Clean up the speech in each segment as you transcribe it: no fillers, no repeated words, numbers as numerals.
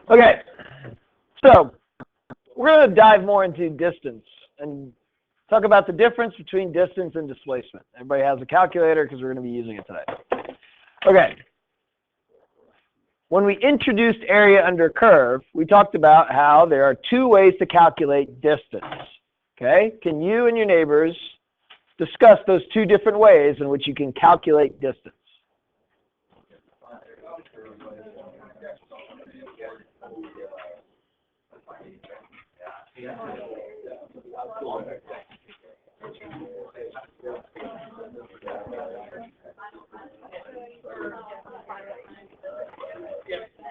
Okay, so we're going to dive more into distance and talk about the difference between distance and displacement. Everybody has a calculator because we're going to be using it today. Okay. When we introduced area under curve, we talked about how there are two ways to calculate distance. Okay? Can you and your neighbors discuss those two different ways in which you can calculate distance?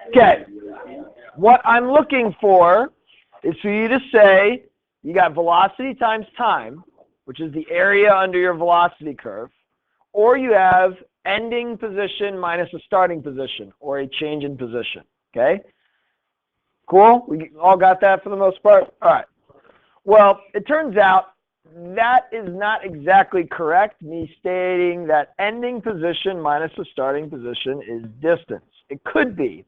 Okay, what I'm looking for is for you to say you got velocity times time, which is the area under your velocity curve, or you have ending position minus a starting position, or a change in position. Okay? Cool? We all got that for the most part? All right. Well, it turns out that is not exactly correct, me stating that ending position minus the starting position is distance. It could be.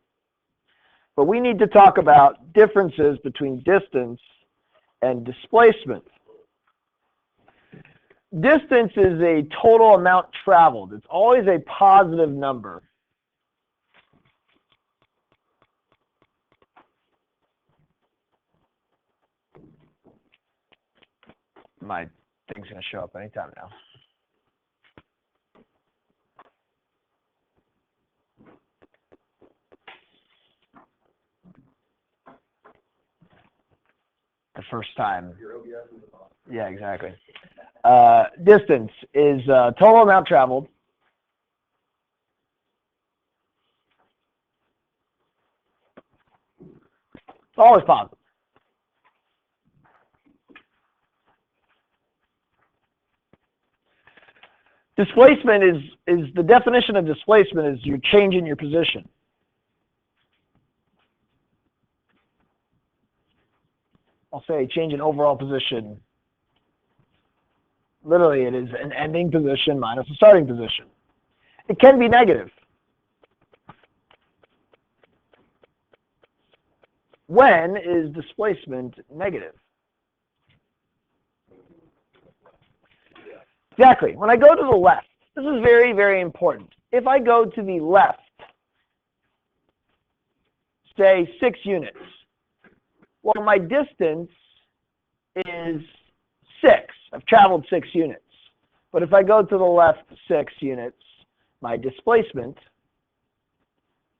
But we need to talk about differences between distance and displacement. Distance is a total amount traveled. It's always a positive number. My thing's going to show up anytime now. The first time. Yeah, exactly. Distance is total amount traveled. It's always positive. Displacement is the definition of displacement is you're changing your position. I'll say change in overall position. Literally, it is an ending position minus a starting position. It can be negative. When is displacement negative? Exactly. When I go to the left, this is very, very important. If I go to the left, say 6 units, well, my distance is 6. I've traveled 6 units. But if I go to the left 6 units, my displacement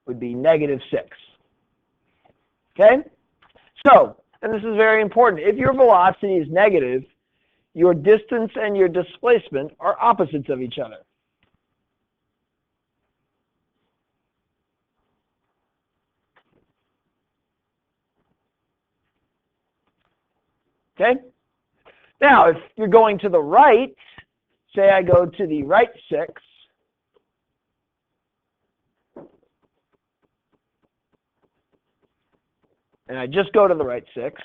would be negative 6. Okay? So, and this is very important, if your velocity is negative, your distance and your displacement are opposites of each other. Okay? Now, if you're going to the right, say I go to the right 6, and I just go to the right 6,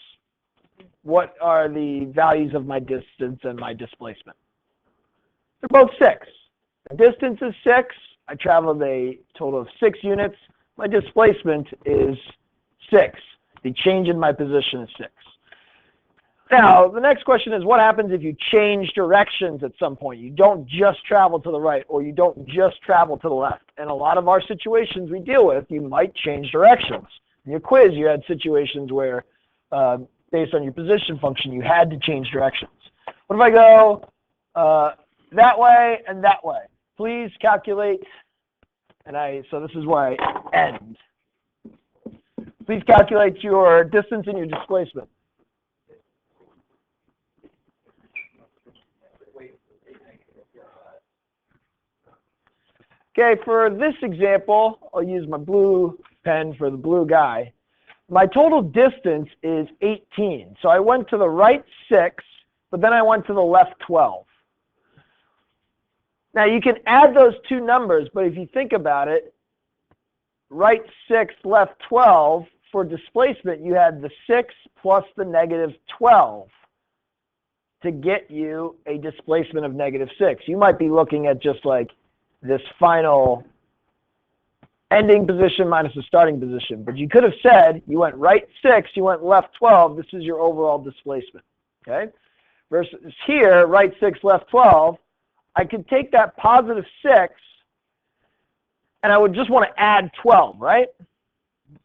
what are the values of my distance and my displacement? They're both 6. The distance is 6. I traveled a total of 6 units. My displacement is 6. The change in my position is 6. Now, the next question is, what happens if you change directions at some point? You don't just travel to the right, or you don't just travel to the left. And a lot of our situations we deal with, you might change directions. In your quiz, you had situations where, based on your position function, you had to change directions. What if I go that way and that way? Please calculate, so this is where I end. Please calculate your distance and your displacement. Okay, for this example, I'll use my blue pen for the blue guy. My total distance is 18. So I went to the right 6, but then I went to the left 12. Now you can add those two numbers, but if you think about it, right 6, left 12, for displacement, you had the 6 plus the negative 12 to get you a displacement of negative 6. You might be looking at just like this final ending position minus the starting position. But you could have said you went right 6, you went left 12. This is your overall displacement. Okay? Versus here, right 6, left 12. I could take that positive 6, and I would just want to add 12, right?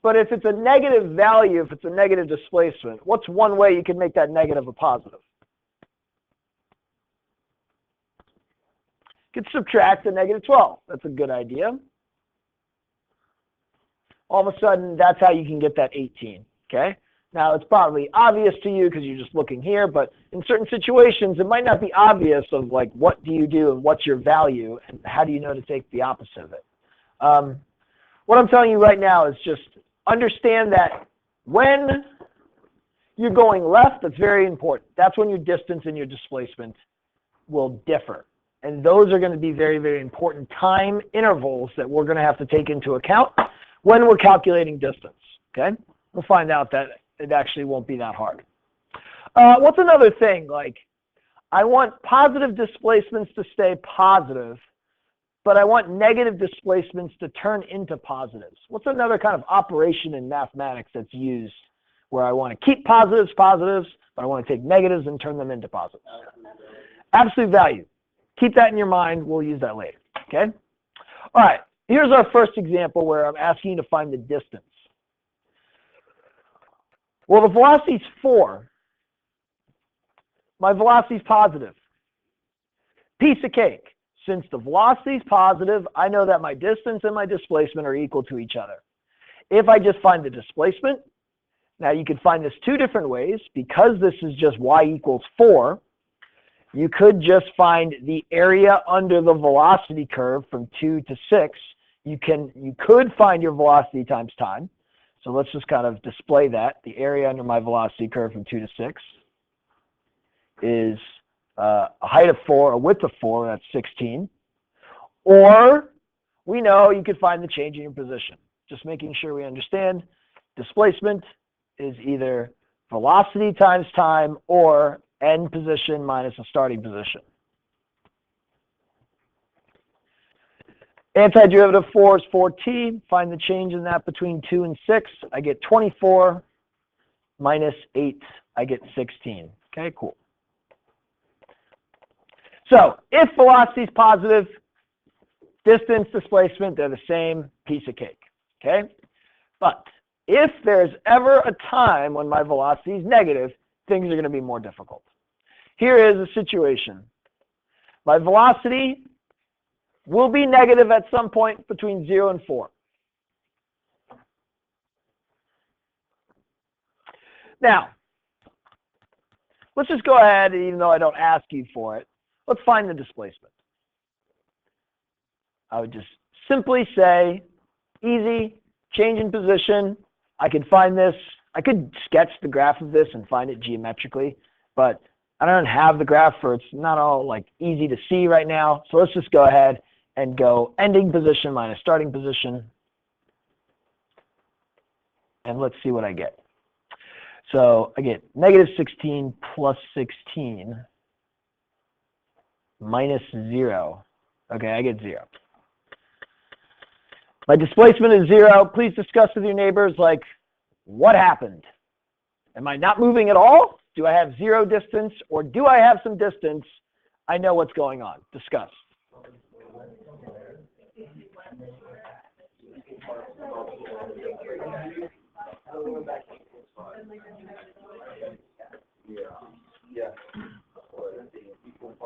But if it's a negative value, if it's a negative displacement, what's one way you can make that negative a positive? You could subtract the negative 12. That's a good idea. All of a sudden, that's how you can get that 18, okay? Now, it's probably obvious to you because you're just looking here, but in certain situations, it might not be obvious of, like, what do you do and what's your value, and how do you know to take the opposite of it. What I'm telling you right now is just understand that when you're going left, that's very important. That's when your distance and your displacement will differ. And those are going to be very, very important time intervals that we're going to have to take into account when we're calculating distance, okay? We'll find out that it actually won't be that hard. What's another thing? Like, I want positive displacements to stay positive, but I want negative displacements to turn into positives. What's another kind of operation in mathematics that's used where I want to keep positives positives, but I want to take negatives and turn them into positives? Absolute value. Keep that in your mind. We'll use that later, okay? All right, here's our first example where I'm asking you to find the distance. Well, the velocity is 4. My velocity is positive. Piece of cake. Since the velocity is positive, I know that my distance and my displacement are equal to each other. If I just find the displacement, now you could find this two different ways. Because this is just y equals 4, you could just find the area under the velocity curve from 2 to 6. You could find your velocity times time. So let's just kind of display that. The area under my velocity curve from 2 to 6 is a height of 4, a width of 4, that's 16. Or we know you could find the change in your position. Just making sure we understand displacement is either velocity times time or end position minus a starting position. Antiderivative of 4 is 4t. Find the change in that between 2 and 6. I get 24 minus 8. I get 16. Okay, cool. So if velocity is positive, distance, displacement, they're the same, piece of cake. Okay? But if there's ever a time when my velocity is negative, things are going to be more difficult. Here is a situation. My velocity will be negative at some point between 0 and 4. Now, let's just go ahead, even though I don't ask you for it, let's find the displacement. I would just simply say, easy, change in position. I could find this. I could sketch the graph of this and find it geometrically, but I don't have the graph, or it's not all like easy to see right now. So let's just go ahead and go ending position minus starting position. And let's see what I get. So I get negative 16 plus 16 minus 0. Okay, I get 0. My displacement is 0. Please discuss with your neighbors, like, what happened? Am I not moving at all? Do I have 0 distance, or do I have some distance? I know what's going on. Discuss.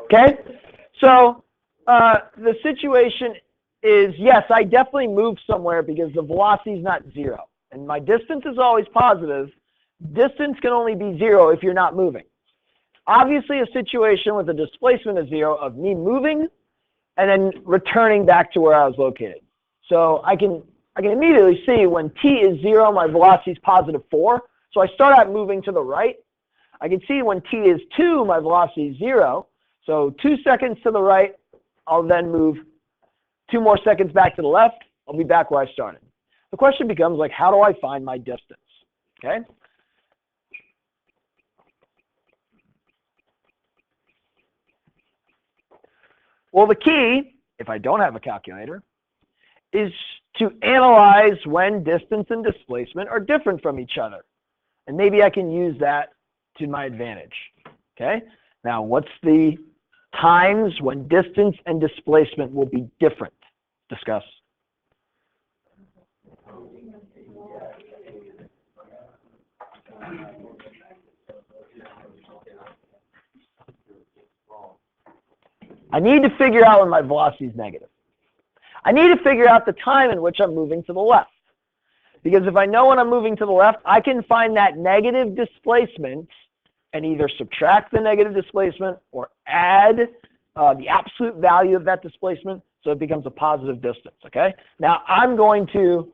Okay, so the situation is, yes, I definitely moved somewhere because the velocity is not 0. And my distance is always positive. Distance can only be 0 if you're not moving. Obviously, a situation with a displacement of 0 of me moving and then returning back to where I was located. So I can immediately see when t is 0, my velocity is positive 4. So I start out moving to the right. I can see when t is 2, my velocity is 0. So 2 seconds to the right, I'll then move 2 more seconds back to the left. I'll be back where I started. The question becomes, like, how do I find my distance? Okay? Well, the key, if I don't have a calculator, is to analyze when distance and displacement are different from each other. And maybe I can use that to my advantage. Okay? Now, what's the times when distance and displacement will be different? Discuss. I need to figure out when my velocity is negative. I need to figure out the time in which I'm moving to the left. Because if I know when I'm moving to the left, I can find that negative displacement and either subtract the negative displacement or add the absolute value of that displacement so it becomes a positive distance, okay? Now, I'm going to,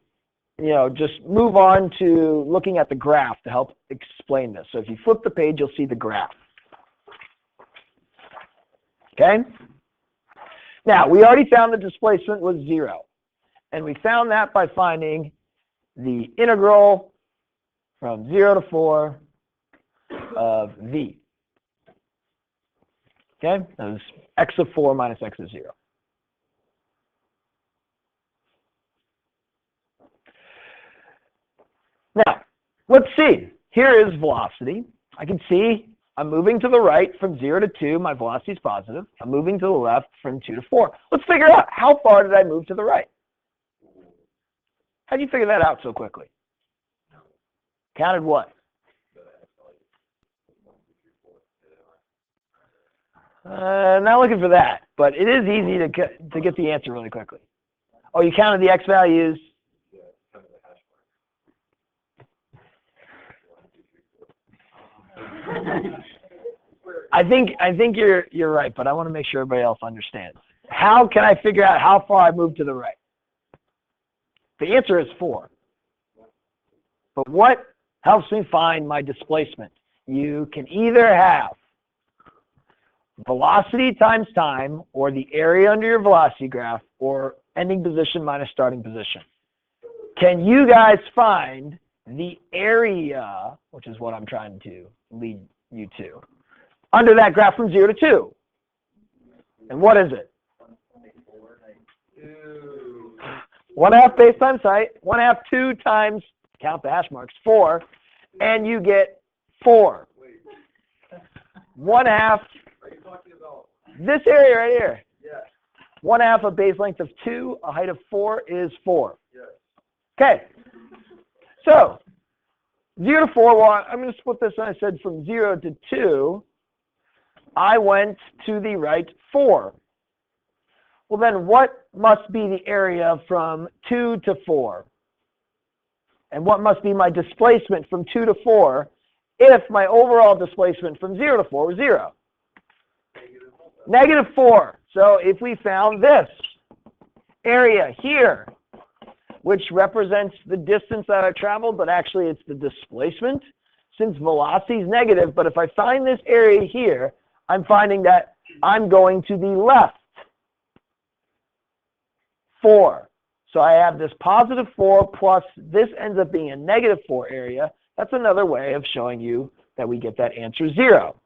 just move on to looking at the graph to help explain this. So if you flip the page, you'll see the graph. Okay? Now, we already found the displacement was 0. And we found that by finding the integral from 0 to 4 of v. Okay? That was x of 4 minus x of 0. Now, let's see. Here is velocity. I can see I'm moving to the right from 0 to 2. My velocity is positive. I'm moving to the left from 2 to 4. Let's figure out how far did I move to the right? How did you figure that out so quickly? Counted what? Not looking for that, but it is easy to get the answer really quickly. Oh, you counted the x values. I think you're right, but I want to make sure everybody else understands. How can I figure out how far I moved to the right? The answer is 4. But what helps me find my displacement? You can either have velocity times time, or the area under your velocity graph, or ending position minus starting position. Can you guys find the area, which is what I'm trying to lead you to, under that graph from 0 to 2? And what is it? 1/2 base times height, 1/2 2 times, count the hash marks, 4, and you get 4. 1/2, this area right here. 1/2 a base length of 2, a height of 4 is 4. Okay. So 0 to 4, well, I'm going to split this, and I said from 0 to 2, I went to the right 4. Well, then what must be the area from 2 to 4? And what must be my displacement from 2 to 4 if my overall displacement from 0 to 4 was 0? -4. So if we found this area here, which represents the distance that I traveled, but actually it's the displacement, since velocity is negative, but if I find this area here, I'm finding that I'm going to the left 4. So I have this +4 plus this ends up being a -4 area. That's another way of showing you that we get that answer 0.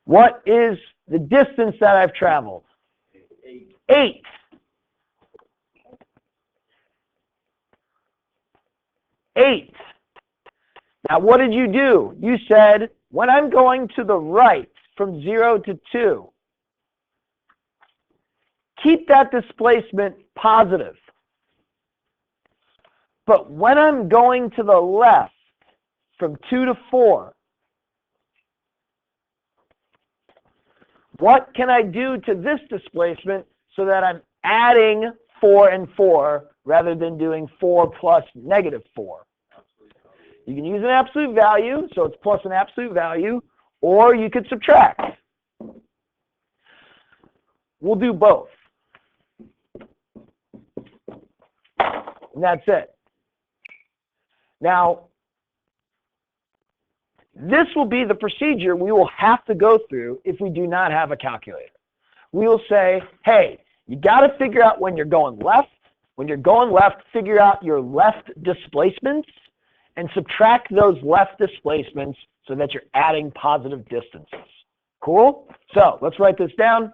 What is the distance that I've traveled? 8. 8. Now, what did you do? You said, when I'm going to the right from 0 to 2, keep that displacement positive. But when I'm going to the left from 2 to 4, what can I do to this displacement so that I'm adding 4 and 4 rather than doing 4 plus -4? You can use an absolute value, so it's plus an absolute value, or you could subtract. We'll do both. And that's it. Now, this will be the procedure we will have to go through if we do not have a calculator. We will say, hey, you got to figure out when you're going left. When you're going left, figure out your left displacements and subtract those left displacements so that you're adding positive distances. Cool? So let's write this down.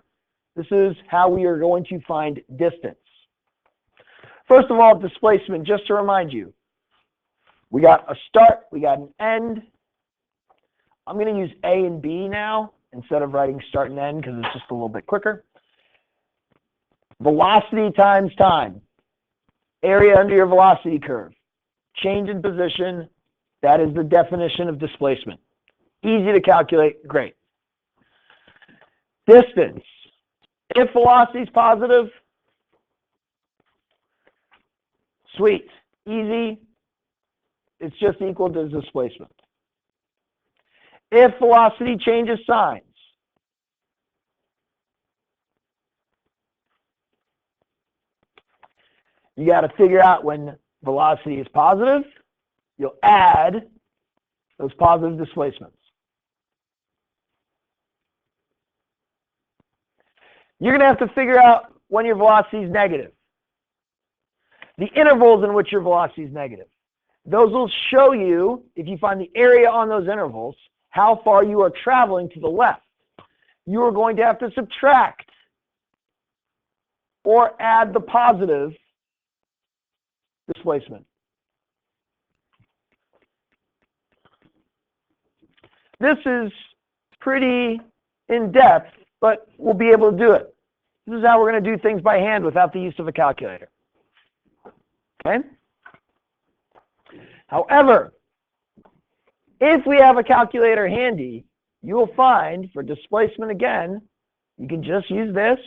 This is how we are going to find distance. First of all, displacement, just to remind you, we got a start, we got an end. I'm going to use A and B now instead of writing start and end because it's just a little bit quicker. Velocity times time. Area under your velocity curve. Change in position. That is the definition of displacement. Easy to calculate. Great. Distance. If velocity is positive, sweet. Easy. It's just equal to displacement. If velocity changes signs, you got to figure out when velocity is positive, you'll add those positive displacements. You're going to have to figure out when your velocity is negative. The intervals in which your velocity is negative. Those will show you, if you find the area on those intervals, how far you are traveling to the left. You are going to have to subtract or add the positive displacement. This is pretty in-depth, but we'll be able to do it. This is how we're going to do things by hand without the use of a calculator. Okay? However, if we have a calculator handy, you will find for displacement again, you can just use this,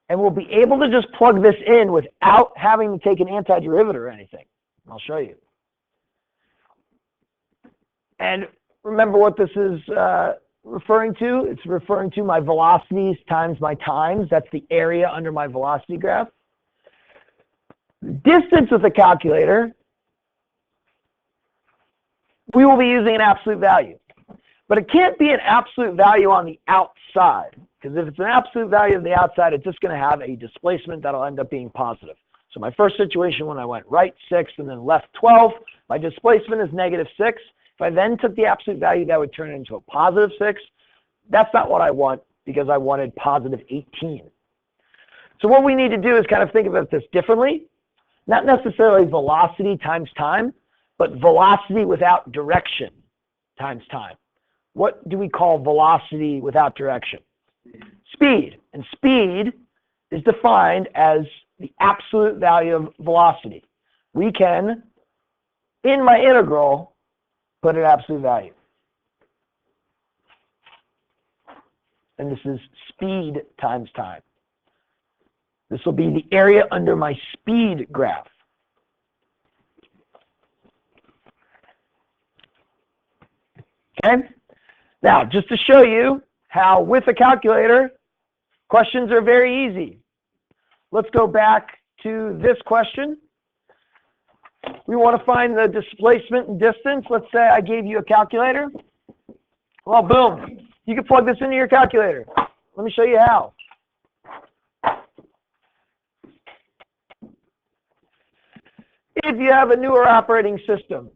and we'll be able to just plug this in without having to take an antiderivative or anything. I'll show you. And remember what this is referring to? It's referring to my velocities times my times. That's the area under my velocity graph. Distance with a calculator, we will be using an absolute value. But it can't be an absolute value on the outside, because if it's an absolute value on the outside, it's just going to have a displacement that'll end up being positive. So my first situation when I went right 6 and then left 12, my displacement is negative 6. If I then took the absolute value, that would turn into a positive 6. That's not what I want, because I wanted positive 18. So what we need to do is kind of think about this differently. Not necessarily velocity times time, but velocity without direction times time. What do we call velocity without direction? Speed. And speed is defined as the absolute value of velocity. We can, in my integral, put an absolute value. And this is speed times time. This will be the area under my speed graph. Okay? Now, just to show you how with a calculator, questions are very easy. Let's go back to this question. We want to find the displacement and distance. Let's say I gave you a calculator. Well, boom. You can plug this into your calculator. Let me show you how. If you have a newer operating system,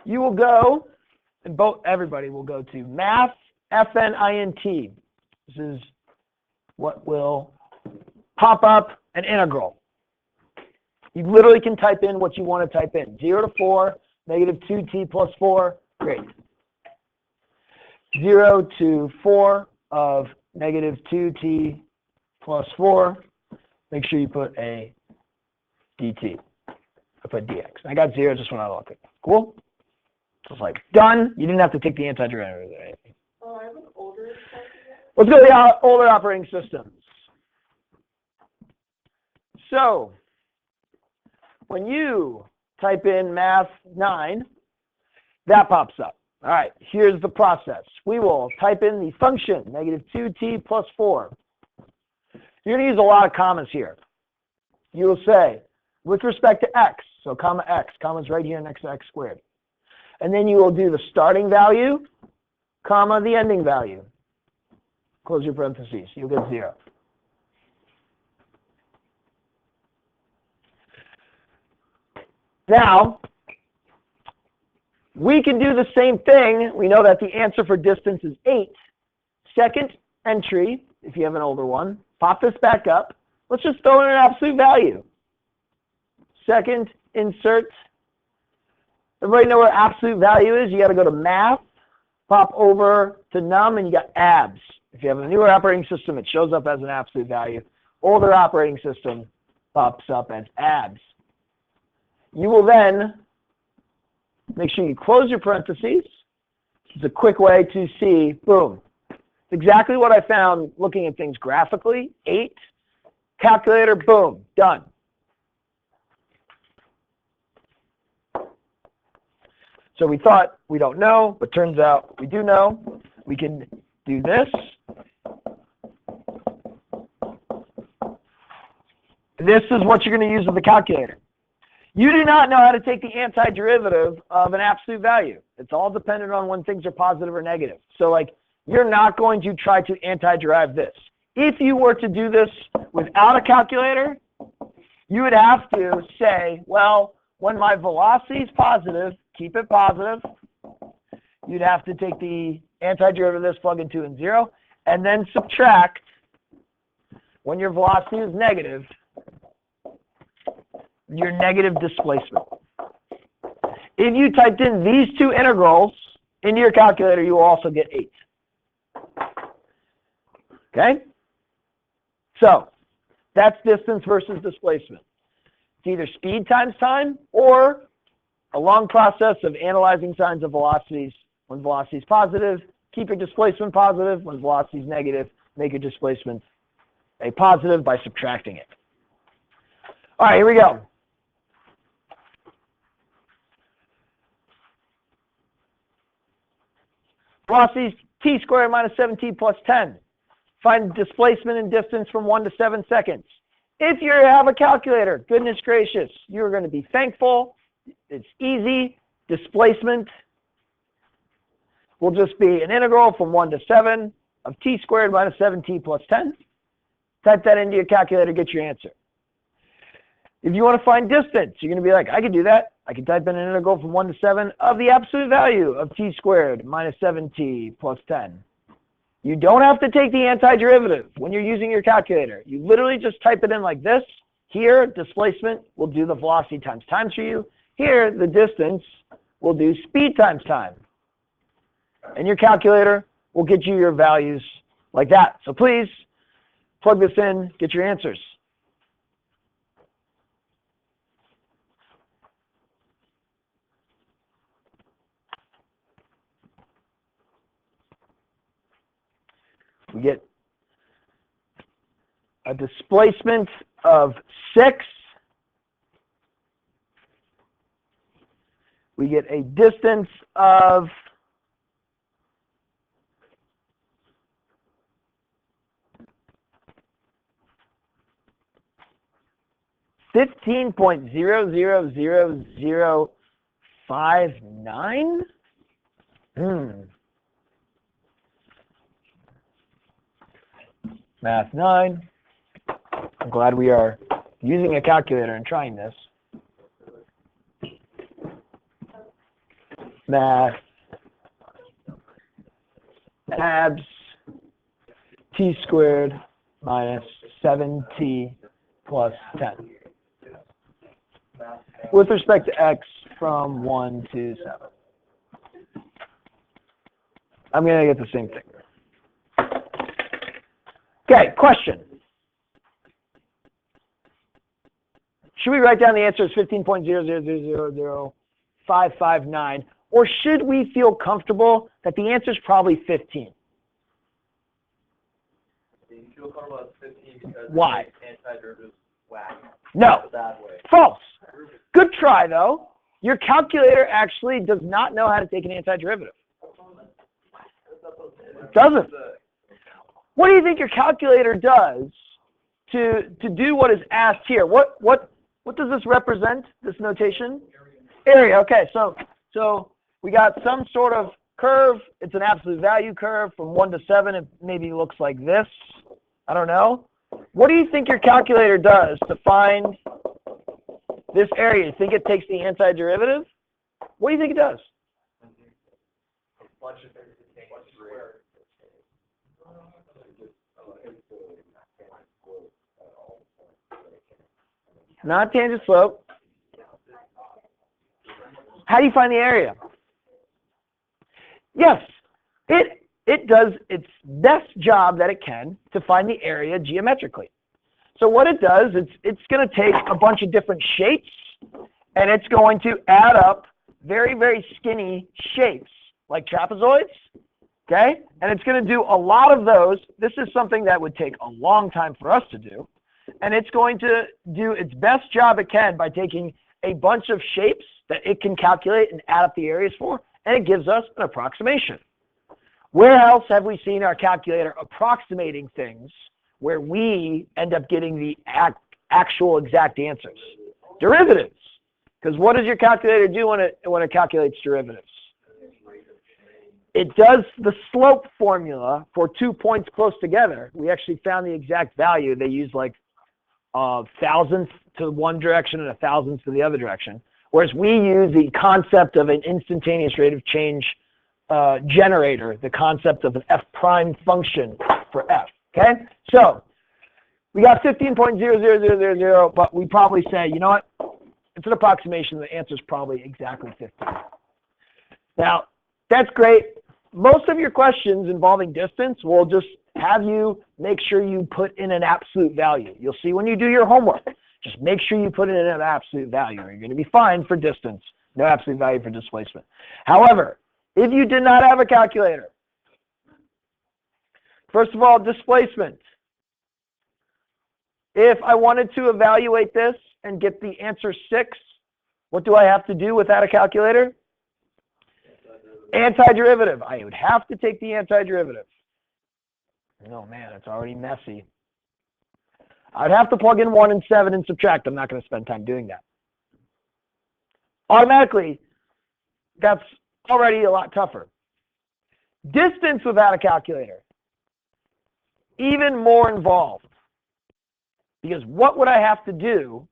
you will go, and everybody will go to Math, FNINT. This is what will pop up an integral. You literally can type in what you want to type in. 0 to 4, negative 2t plus 4, great. 0 to 4 of negative 2t plus 4. Make sure you put a dt. I put dx. I got 0 just when I look at it. Cool? So it's like, done. You didn't have to take the antiderivative or anything. Oh, I have an older one. Let's go to the older operating systems. So, when you type in Math 9, that pops up. All right, here's the process. We will type in the function, negative 2t plus 4. You're going to use a lot of commas here. You will say, with respect to x, so comma x, comma's right here next to x squared. And then you will do the starting value, comma, the ending value. Close your parentheses. You'll get 0. Now, we can do the same thing. We know that the answer for distance is 8. Second, entry, if you have an older one, pop this back up. Let's just throw in an absolute value. Second, insert. Everybody know where absolute value is? You got to go to math, pop over to num, and you got abs. If you have a newer operating system, it shows up as an absolute value. Older operating system pops up as abs. You will then make sure you close your parentheses. It's a quick way to see, boom. It's exactly what I found looking at things graphically. 8, calculator, boom, done. So we thought we don't know, but turns out we do know. We can do this. This is what you're going to use with the calculator. You do not know how to take the antiderivative of an absolute value. It's all dependent on when things are positive or negative. So like, you're not going to try to antiderive this. If you were to do this without a calculator, you would have to say, well, when my velocity is positive, keep it positive. You'd have to take the antiderivative of this, plug in 2 and 0, and then subtract when your velocity is negative, your negative displacement. If you typed in these two integrals into your calculator, you will also get 8. Okay? So that's distance versus displacement. It's either speed times time or a long process of analyzing signs of velocities. When velocity is positive, keep your displacement positive. When velocity is negative, make your displacement a positive by subtracting it. All right, here we go. Velocity is t squared minus 7t plus 10. Find displacement and distance from 1 to 7 seconds. If you have a calculator, goodness gracious, you're going to be thankful. It's easy. Displacement will just be an integral from 1 to 7 of t squared minus 7t plus 10. Type that into your calculator, get your answer. If you want to find distance, you're going to be like, I can do that. I can type in an integral from 1 to 7 of the absolute value of t squared minus 7t plus 10. You don't have to take the antiderivative when you're using your calculator. You literally just type it in like this. Here, displacement will do the velocity times time for you. Here, the distance will do speed times time. And your calculator will get you your values like that. So please, plug this in, get your answers. We get a displacement of 6. We get a distance of 15.00059. Math 9. I'm glad we are using a calculator and trying this. Math abs t squared minus 7t plus 10 with respect to x from 1 to 7. I'm going to get the same thing. Okay, question. Should we write down the answer as 15.0000559, or should we feel comfortable that the answer is probably 15? You feel comfortable at 15 because why? Antiderivative whack. No. That way. False. Good try, though. Your calculator actually does not know how to take an antiderivative. It doesn't. What do you think your calculator does to do what is asked here? What does this represent, this notation? Area. Okay, so we got some sort of curve. It's an absolute value curve from 1 to 7. It maybe looks like this. I don't know. What do you think your calculator does to find this area? You think it takes the antiderivative? What do you think it does? Not tangent slope. How do you find the area? Yes, it does its best job that it can to find the area geometrically. So what it does, it's going to take a bunch of different shapes, and it's going to add up very, very skinny shapes, like trapezoids, okay? And it's going to do a lot of those. This is something that would take a long time for us to do, and it's going to do its best job it can by taking a bunch of shapes that it can calculate and add up the areas for, and it gives us an approximation. Where else have we seen our calculator approximating things where we end up getting the actual exact answers? Derivatives. Because what does your calculator do when it calculates derivatives? It does the slope formula for 2 points close together. We actually found the exact value. They use like thousandths to one direction and a thousandth to the other direction. Whereas we use the concept of an instantaneous rate of change generator, the concept of an f prime function for f. Okay? So we got 15.00000, but we probably say, you know what? It's an approximation. The answer is probably exactly 15. Now, that's great. Most of your questions involving distance will just have you make sure you put in an absolute value. You'll see when you do your homework. Just make sure you put it in an absolute value. You're going to be fine for distance. No absolute value for displacement. However, if you did not have a calculator, first of all, displacement. If I wanted to evaluate this and get the answer 6, what do I have to do without a calculator? Antiderivative. I would have to take the antiderivative. Oh man, it's already messy. I'd have to plug in 1 and 7 and subtract. I'm not going to spend time doing that. Automatically, that's already a lot tougher. Distance without a calculator. Even more involved. Because what would I have to do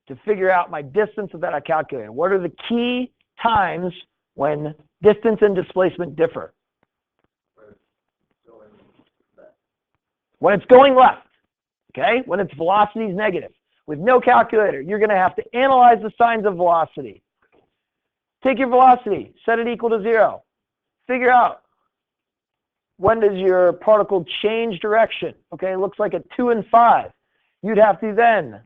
to figure out my distance without a calculator? What are the key times when distance and displacement differ? When it's going left. Okay, when its velocity is negative. With no calculator, you're going to have to analyze the signs of velocity. Take your velocity, set it equal to 0. Figure out when does your particle change direction. Okay, it looks like at 2 and 5. You'd have to then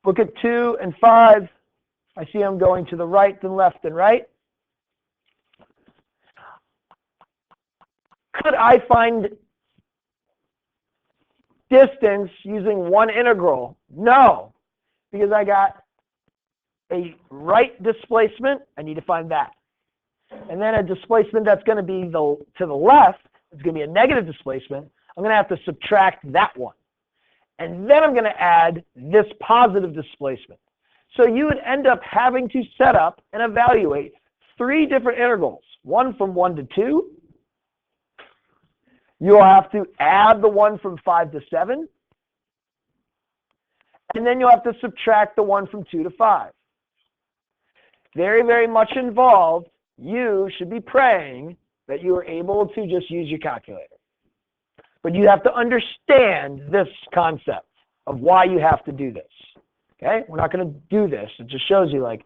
look at 2 and 5. I see I'm going to the right, then left, and right. Could I find distance using one integral? No, because I got a right displacement. I need to find that. And then a displacement that's going to be to the left. It's going to be a negative displacement. I'm going to have to subtract that one. And then I'm going to add this positive displacement. So you would end up having to set up and evaluate 3 different integrals. One from 1 to 2. You'll have to add the one from 5 to 7. And then you'll have to subtract the one from 2 to 5. Very, very much involved. You should be praying that you are able to just use your calculator. But you have to understand this concept of why you have to do this. Okay? We're not going to do this. It just shows you like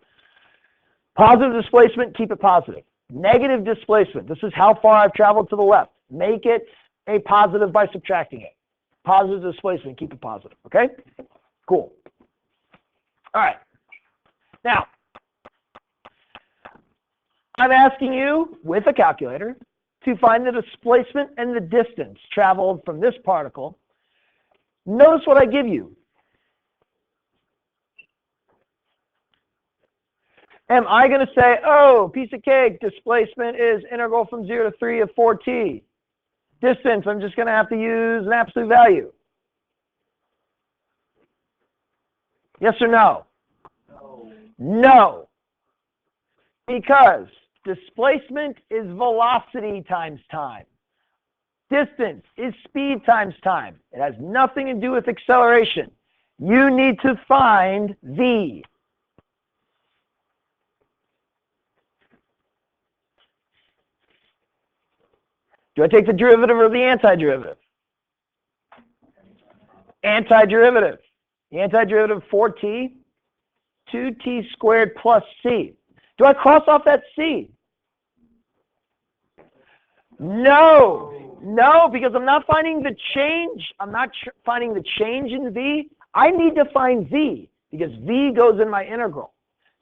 positive displacement, keep it positive. Negative displacement, this is how far I've traveled to the left. Make it a positive by subtracting it. Positive displacement, keep it positive. Okay? Cool. All right. Now, I'm asking you, with a calculator, to find the displacement and the distance traveled from this particle. Notice what I give you. Am I going to say, oh, piece of cake, displacement is integral from 0 to 3 of 4t. Distance, I'm just going to have to use an absolute value. Yes or no? No. No. Because displacement is velocity times time. Distance is speed times time. It has nothing to do with acceleration. You need to find v. Do I take the derivative or the antiderivative? Antiderivative. The antiderivative of 4t, 2t squared plus c. Do I cross off that c? No, no, because I'm not finding the change. I'm not finding the change in v. I need to find v because v goes in my integral.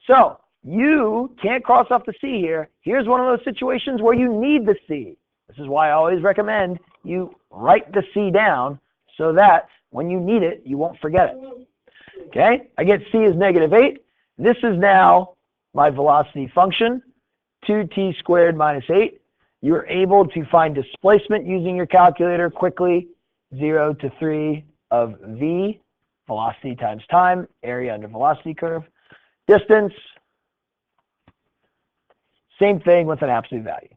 So you can't cross off the c here. Here's one of those situations where you need the c. This is why I always recommend you write the c down so that when you need it, you won't forget it. Okay, I get c is -8. This is now my velocity function, 2t squared minus 8. You're able to find displacement using your calculator quickly, 0 to 3 of v, velocity times time, area under velocity curve. Distance, same thing with an absolute value.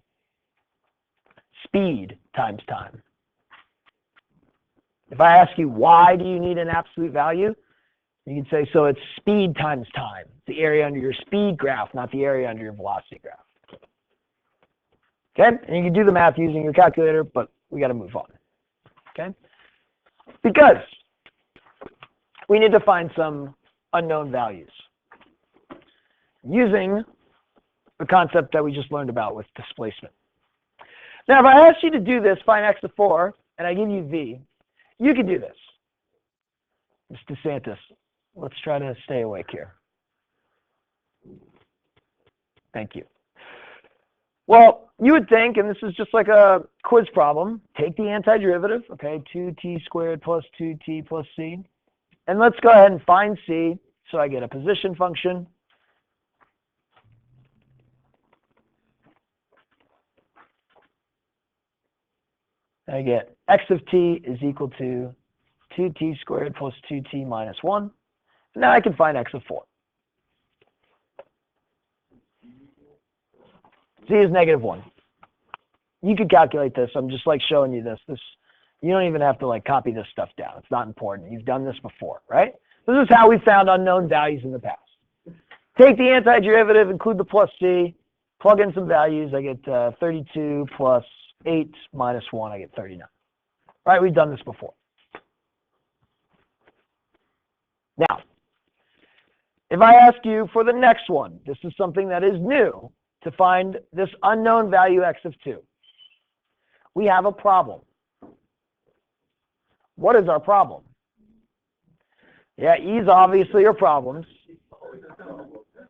Speed times time. If I ask you why do you need an absolute value, you can say, so it's speed times time. It's the area under your speed graph, not the area under your velocity graph. Okay, and you can do the math using your calculator, but we got to move on. Okay, because we need to find some unknown values using the concept that we just learned about with displacement. Now, if I ask you to do this, find x of 4, and I give you v, you can do this. Mr. DeSantis, let's try to stay awake here. Thank you. Well, you would think, and this is just like a quiz problem, take the antiderivative, okay, 2t squared plus 2t plus c, and let's go ahead and find c, so I get a position function. I get x of t is equal to 2t squared plus 2t minus 1. Now I can find x of 4. Z is -1. You could calculate this. I'm just like showing you this. You don't even have to like copy this stuff down. It's not important. You've done this before, right? This is how we found unknown values in the past. Take the antiderivative, include the plus c, plug in some values. I get 32 plus 8 minus 1. I get 39. Right? We've done this before. Now, if I ask you for the next one, this is something that is new, to find this unknown value x of 2. We have a problem. What is our problem? Yeah, e's obviously are problems.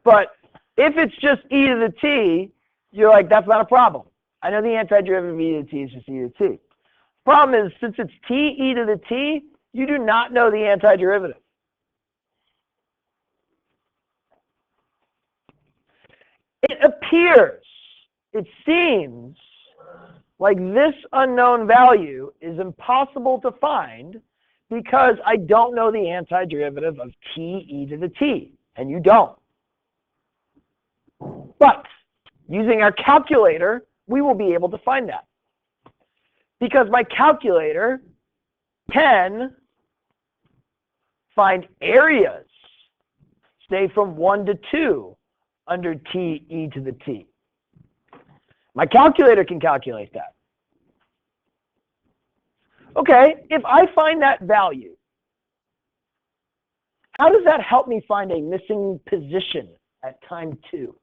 But if it's just e to the t, you're like, that's not a problem. I know the antiderivative of e to the t is just e to the t. Problem is, since it's t e to the t, you do not know the antiderivative. It appears, it seems, like this unknown value is impossible to find because I don't know the antiderivative of t e to the t, and you don't. But using our calculator, we will be able to find that. Because my calculator can find areas, say from 1 to 2, under t e to the t. My calculator can calculate that. Okay, if I find that value, how does that help me find a missing position at time 2?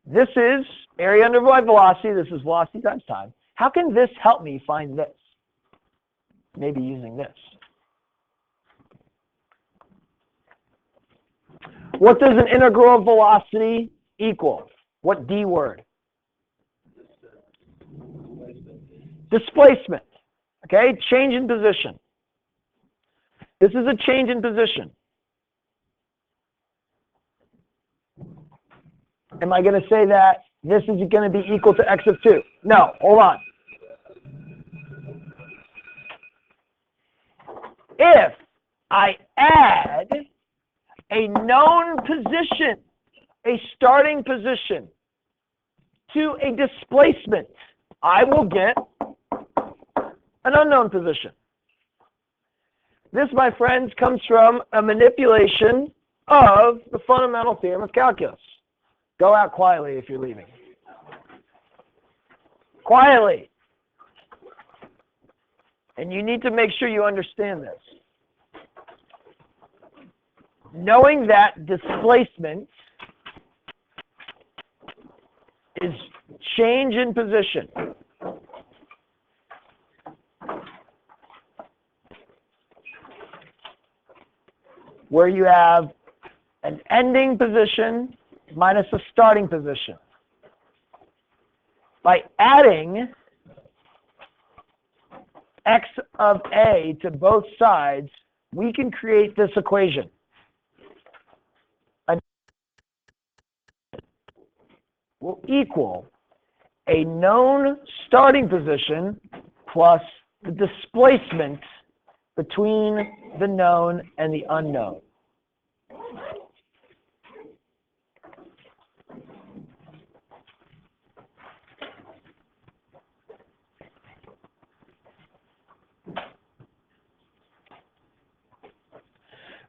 This is area under my velocity. This is velocity times time. How can this help me find this? Maybe using this. What does an integral of velocity equal? What D word? Displacement. Okay, change in position. This is a change in position. Am I going to say that this is going to be equal to x of 2? No, hold on. If I add a known position, a starting position, to a displacement, I will get an unknown position. This, my friends, comes from a manipulation of the fundamental theorem of calculus. Go out quietly if you're leaving. Quietly. And you need to make sure you understand this. Knowing that displacement is change in position. Where you have an ending position minus a starting position. By adding x of a to both sides, we can create this equation. Will equal a known starting position plus the displacement between the known and the unknown.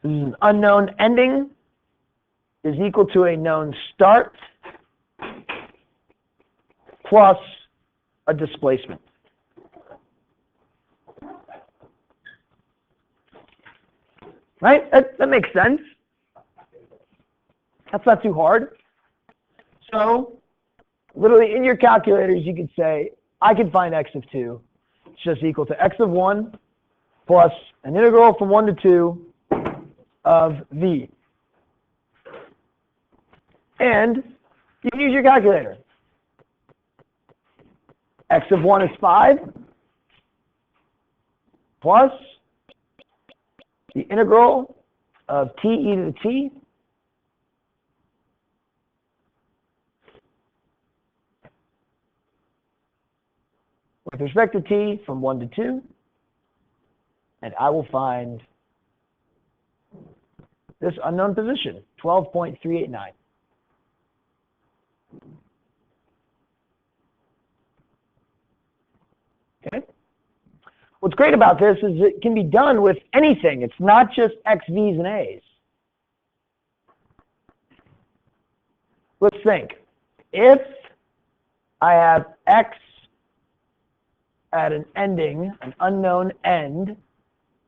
This is an unknown ending is equal to a known start plus a displacement. Right? That makes sense. That's not too hard. So, literally in your calculators, you could say, I can find x of 2. It's just equal to x of 1 plus an integral from 1 to 2 of v. And you can use your calculator. X of 1 is 5 plus the integral of t e to the t with respect to t from 1 to 2, and I will find this unknown position, 12.389. Okay. What's great about this is it can be done with anything. It's not just x, v's, and a's. Let's think. If I have x at an ending, an unknown end,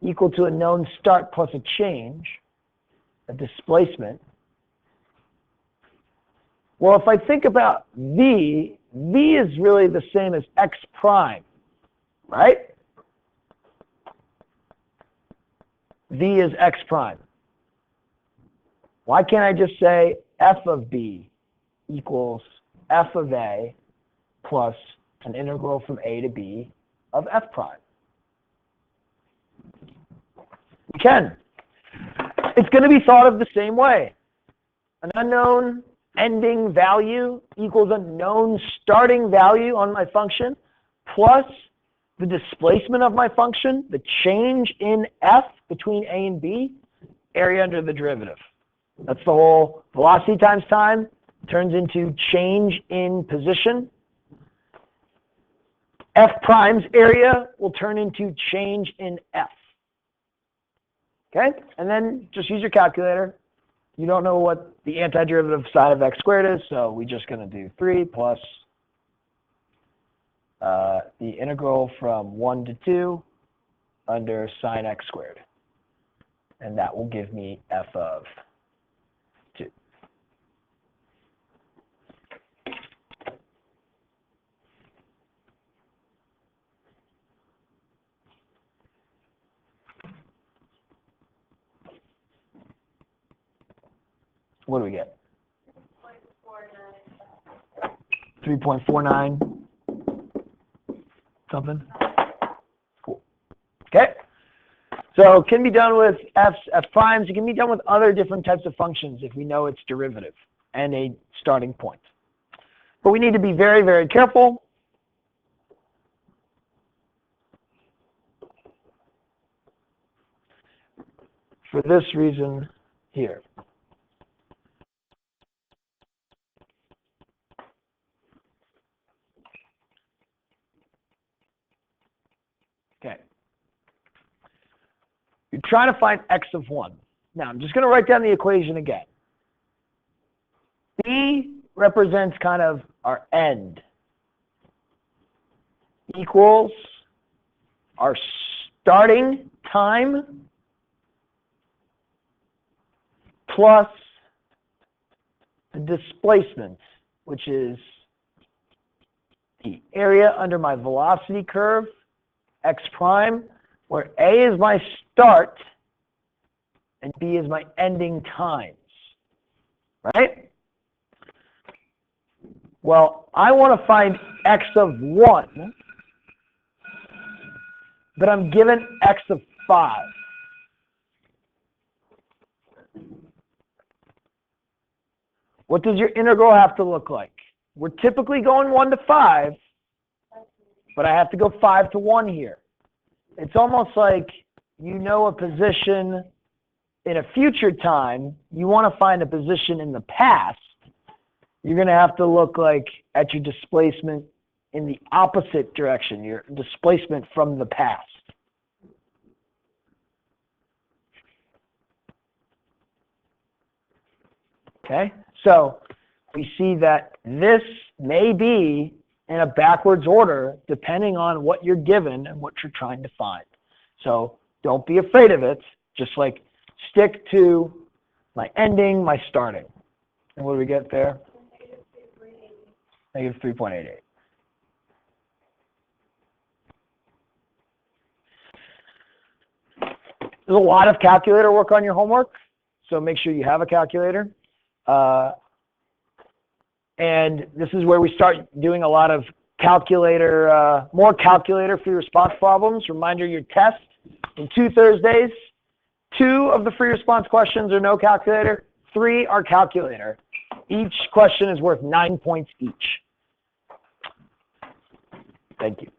equal to a known start plus a change, a displacement. Well, if I think about v, v is really the same as x prime, right? V is x prime. Why can't I just say f of b equals f of a plus an integral from a to b of f prime? You can. It's going to be thought of the same way. An unknown ending value equals a known starting value on my function plus the displacement of my function, the change in f between a and b, area under the derivative. That's the whole velocity times time turns into change in position. F prime's area will turn into change in f. Okay? And then just use your calculator. You don't know what the antiderivative side of x squared is, so we're just going to do 3 plus the integral from 1 to 2 under sine x squared. And that will give me f of 2. What do we get? 3.49 something. Cool. Okay. So it can be done with f primes. It can be done with other different types of functions if we know its derivative and a starting point. But we need to be very, very careful. For this reason here. Okay. You're trying to find x of 1. Now, I'm just going to write down the equation again. B represents kind of our end equals our starting time plus the displacement, which is the area under my velocity curve, x prime, where A is my start and B is my ending times, right? Well, I want to find x of 1, but I'm given x of 5. What does your integral have to look like? We're typically going 1 to 5, but I have to go 5 to 1 here. It's almost like you know a position in a future time, you want to find a position in the past, you're going to have to look like at your displacement in the opposite direction, your displacement from the past. Okay, so we see that this may be in a backwards order depending on what you're given and what you're trying to find. So don't be afraid of it, just like stick to my ending, my starting. And what do we get there? Negative 3.88. There's a lot of calculator work on your homework, so make sure you have a calculator. And this is where we start doing a lot of calculator, more calculator free response problems. Reminder, your test in 2 Thursdays, 2 of the free response questions are no calculator, 3 are calculator. Each question is worth 9 points each. Thank you.